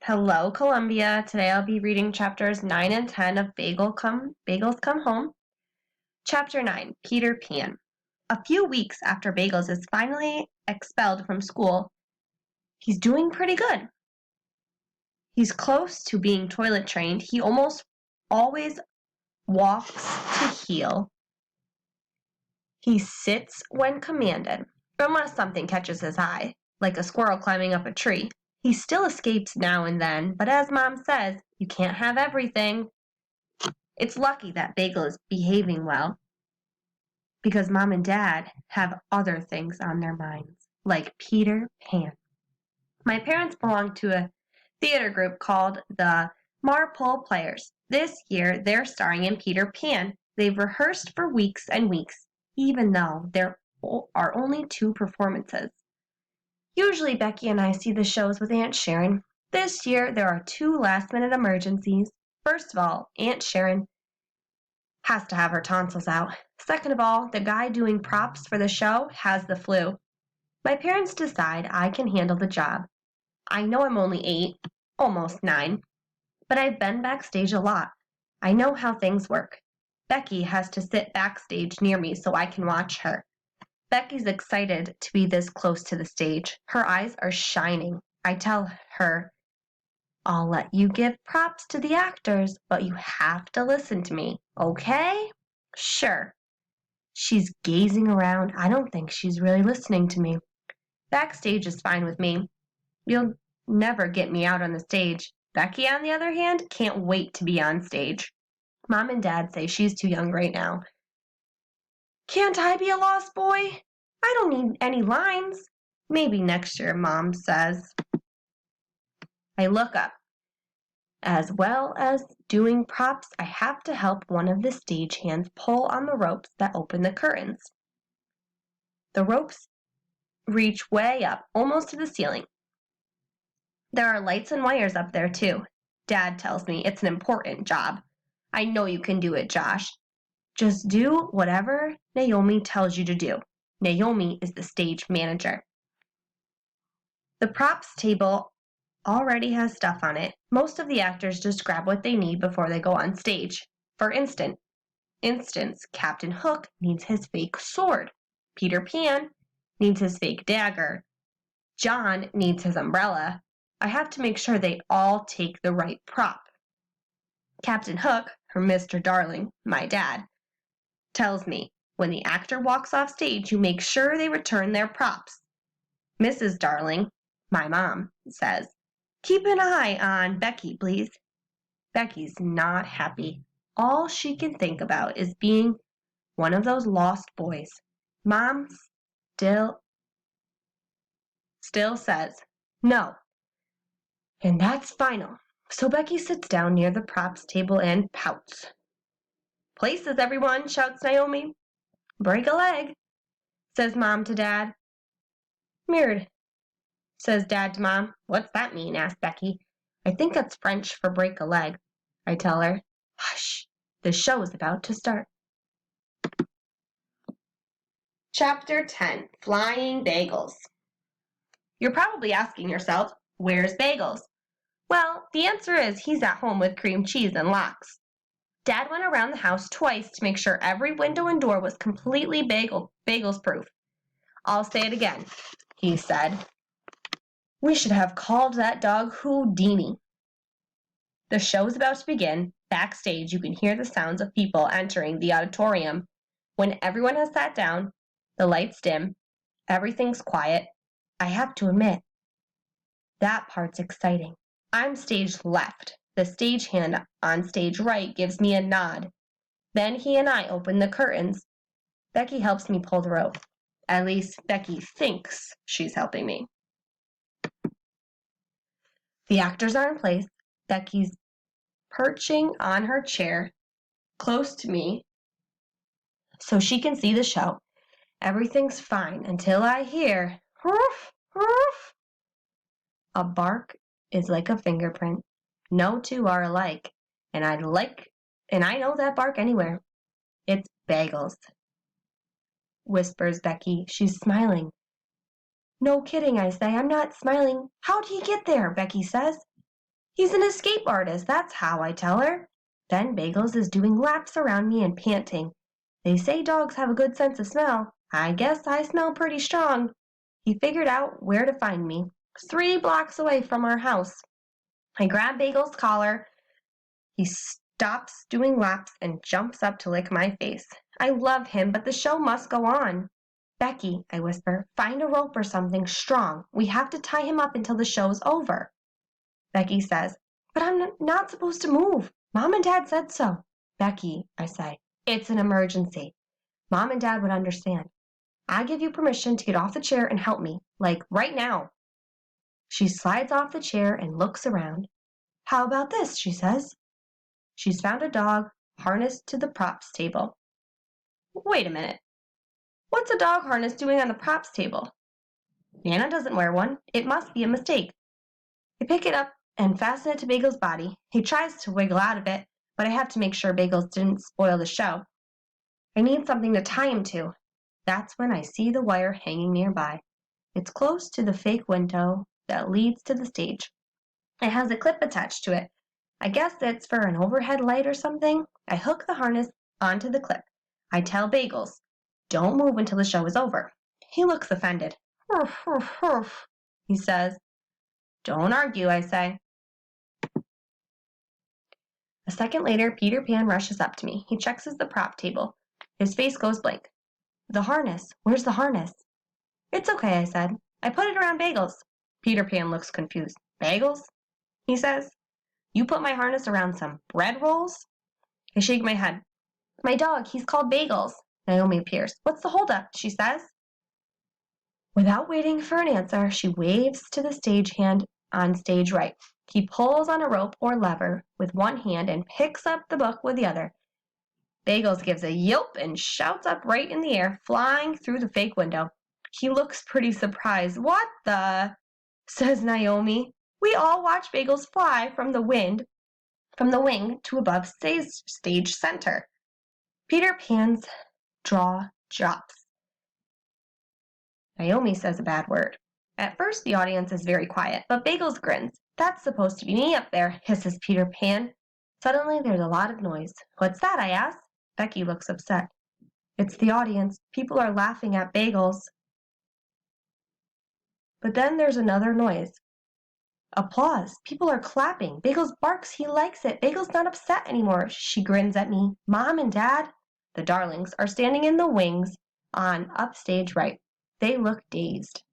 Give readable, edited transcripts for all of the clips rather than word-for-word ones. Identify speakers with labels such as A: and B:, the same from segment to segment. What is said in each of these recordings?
A: Hello, Columbia. Today I'll be reading chapters 9 and 10 of Bagels Come Home. Chapter 9, Peter Pan. A few weeks after Bagels is finally expelled from school, he's doing pretty good. He's close to being toilet trained. He almost always walks to heel. He sits when commanded, unless something catches his eye, like a squirrel climbing up a tree. He still escapes now and then, but as Mom says, you can't have everything. It's lucky that Bagel is behaving well, because Mom and Dad have other things on their minds, like Peter Pan. My parents belong to a theater group called the Marpole Players. This year, they're starring in Peter Pan. They've rehearsed for weeks and weeks, even though there are only 2 performances. Usually, Becky and I see the shows with Aunt Sharon. This year, there are 2 last-minute emergencies. First of all, Aunt Sharon has to have her tonsils out. Second of all, the guy doing props for the show has the flu. My parents decide I can handle the job. I know I'm only 8, almost 9, but I've been backstage a lot. I know how things work. Becky has to sit backstage near me so I can watch her. Becky's excited to be this close to the stage. Her eyes are shining. I tell her, I'll let you give props to the actors, but you have to listen to me, okay? Sure. She's gazing around. I don't think she's really listening to me. Backstage is fine with me. You'll never get me out on the stage. Becky, on the other hand, can't wait to be on stage. Mom and Dad say she's too young right now. Can't I be a lost boy? I don't need any lines. Maybe next year, Mom says. I look up. As well as doing props, I have to help one of the stagehands pull on the ropes that open the curtains. The ropes reach way up, almost to the ceiling. There are lights and wires up there, too. Dad tells me it's an important job. I know you can do it, Josh. Just do whatever Naomi tells you to do. Naomi is the stage manager. The props table already has stuff on it. Most of the actors just grab what they need before they go on stage. For instance, Captain Hook needs his fake sword. Peter Pan needs his fake dagger. John needs his umbrella. I have to make sure they all take the right prop. Captain Hook, or Mr. Darling, my dad, tells me, when the actor walks off stage, you make sure they return their props. Mrs. Darling, my mom, says, keep an eye on Becky, please. Becky's not happy. All she can think about is being one of those lost boys. Mom still says, no. And that's final. So Becky sits down near the props table and pouts. Places, everyone, shouts Naomi. Break a leg, says Mom to Dad. Mirrored, says Dad to Mom. What's that mean? Asks Becky. I think that's French for break a leg, I tell her. Hush, the show is about to start. Chapter 10, Flying Bagels. You're probably asking yourself, where's Bagels? Well, the answer is he's at home with cream cheese and lox. Dad went around the house twice to make sure every window and door was completely Bagels proof. I'll say it again, he said. We should have called that dog Houdini. The show's about to begin. Backstage, you can hear the sounds of people entering the auditorium. When everyone has sat down, the lights dim, everything's quiet, I have to admit, that part's exciting. I'm stage left. The stagehand on stage right gives me a nod. Then he and I open the curtains. Becky helps me pull the rope. At least Becky thinks she's helping me. The actors are in place. Becky's perching on her chair close to me so she can see the show. Everything's fine until I hear, "Roof, roof." A bark is like a fingerprint. No 2 are alike, and I know that bark anywhere. It's Bagels, whispers Becky. She's smiling. No kidding, I say. I'm not smiling. How'd he get there? Becky says. He's an escape artist, that's how, I tell her. Then Bagels is doing laps around me and panting. They say dogs have a good sense of smell. I guess I smell pretty strong. He figured out where to find me, 3 blocks away from our house. I grab Bagel's collar. He stops doing laps and jumps up to lick my face. I love him, but the show must go on. Becky, I whisper, find a rope or something strong. We have to tie him up until the show's over. Becky says, but I'm not supposed to move. Mom and Dad said so. Becky, I say, it's an emergency. Mom and Dad would understand. I give you permission to get off the chair and help me, like right now. She slides off the chair and looks around. How about this, she says. She's found a dog harnessed to the props table. Wait a minute. What's a dog harness doing on the props table? Nana doesn't wear one. It must be a mistake. I pick it up and fasten it to Bagel's body. He tries to wiggle out of it, but I have to make sure Bagels didn't spoil the show. I need something to tie him to. That's when I see the wire hanging nearby. It's close to the fake window that leads to the stage. It has a clip attached to it. I guess it's for an overhead light or something. I hook the harness onto the clip. I tell Bagels, don't move until the show is over. He looks offended. Hurf, hurf, hurf, he says. Don't argue, I say. A second later, Peter Pan rushes up to me. He checks the prop table. His face goes blank. The harness. Where's the harness? It's okay, I said. I put it around Bagels. Peter Pan looks confused. Bagels? He says. You put my harness around some bread rolls? I shake my head. My dog, he's called Bagels. Naomi appears. What's the holdup? She says. Without waiting for an answer, she waves to the stagehand on stage right. He pulls on a rope or lever with one hand and picks up the book with the other. Bagels gives a yelp and shouts up right in the air, flying through the fake window. He looks pretty surprised. What the? Says Naomi. We all watch Bagels fly from the wing to above stage center. Peter Pan's jaw drops. Naomi says a bad word. At first, the audience is very quiet, but Bagels grins. That's supposed to be me up there, hisses Peter Pan. Suddenly, there's a lot of noise. What's that, I ask. Becky looks upset. It's the audience. People are laughing at Bagels. But then there's another noise. Applause. People are clapping. Bagels barks. He likes it. Bagels not upset anymore. She grins at me. Mom and Dad, the darlings, are standing in the wings on upstage right. They look dazed.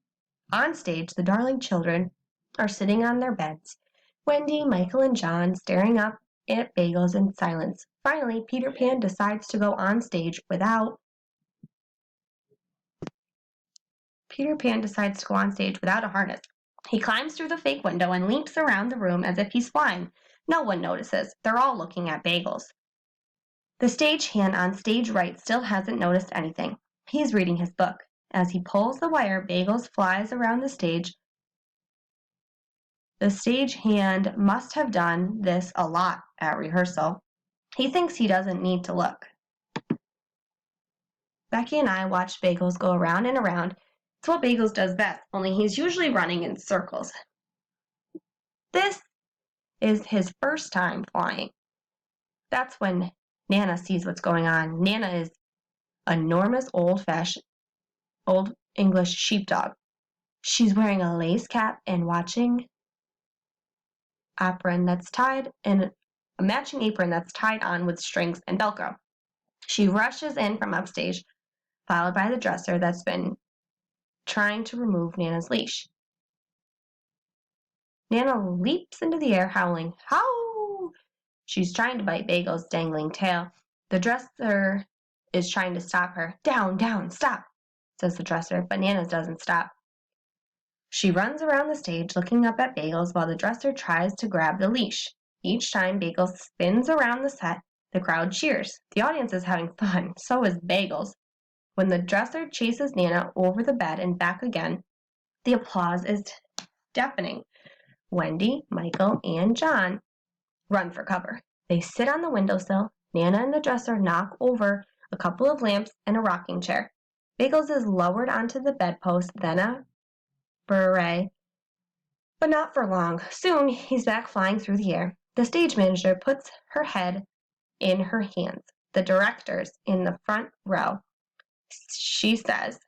A: On stage, the darling children are sitting on their beds. Wendy, Michael, and John staring up at Bagels in silence. Finally, Peter Pan decides to go on stage without a harness. He climbs through the fake window and leaps around the room as if he's flying. No one notices. They're all looking at Bagels. The stagehand on stage right still hasn't noticed anything. He's reading his book. As he pulls the wire, Bagels flies around the stage. The stagehand must have done this a lot at rehearsal. He thinks he doesn't need to look. Becky and I watch Bagels go around and around. It's what Bagels does best, only he's usually running in circles. This is his first time flying. That's when Nana sees what's going on. Nana is an enormous old English sheepdog. She's wearing a lace cap and matching apron that's tied on with strings and Velcro. She rushes in from upstage, followed by the dresser that's been trying to remove Nana's leash. Nana leaps into the air, howling, "Howl!" She's trying to bite Bagel's dangling tail. The dresser is trying to stop her. "Down, down, stop," says the dresser, but Nana doesn't stop. She runs around the stage looking up at Bagels while the dresser tries to grab the leash. Each time Bagels spins around the set, the crowd cheers. The audience is having fun. So is Bagels. When the dresser chases Nana over the bed and back again, the applause is deafening. Wendy, Michael, and John run for cover. They sit on the windowsill. Nana and the dresser knock over a couple of lamps and a rocking chair. Bagels is lowered onto the bedpost, then a beret But not for long. Soon he's back flying through the air. The stage manager puts her head in her hands. The director's in the front row. She says,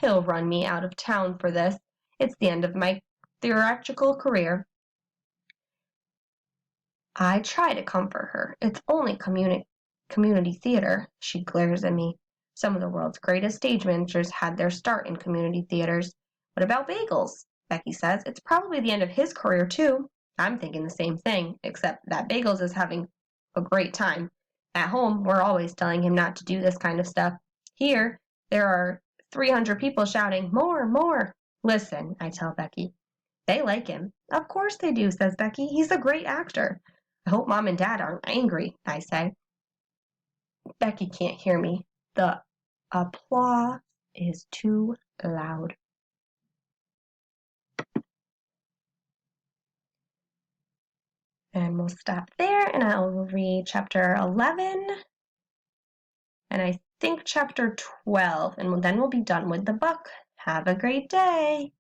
A: "He'll run me out of town for this. It's the end of my theatrical career." I try to comfort her. It's only community theater. She glares at me. Some of the world's greatest stage managers had their start in community theaters. What about Bagels? Becky says. It's probably the end of his career, too. I'm thinking the same thing, except that Bagels is having a great time. At home, we're always telling him not to do this kind of stuff. Here, there are 300 people shouting, "More, more." "Listen," I tell Becky. "They like him." "Of course they do," says Becky. "He's a great actor." "I hope Mom and Dad aren't angry," I say. Becky can't hear me. The applause is too loud. And we'll stop there, and I'll read chapter 11, and I think chapter 12, and then we'll be done with the book. Have a great day.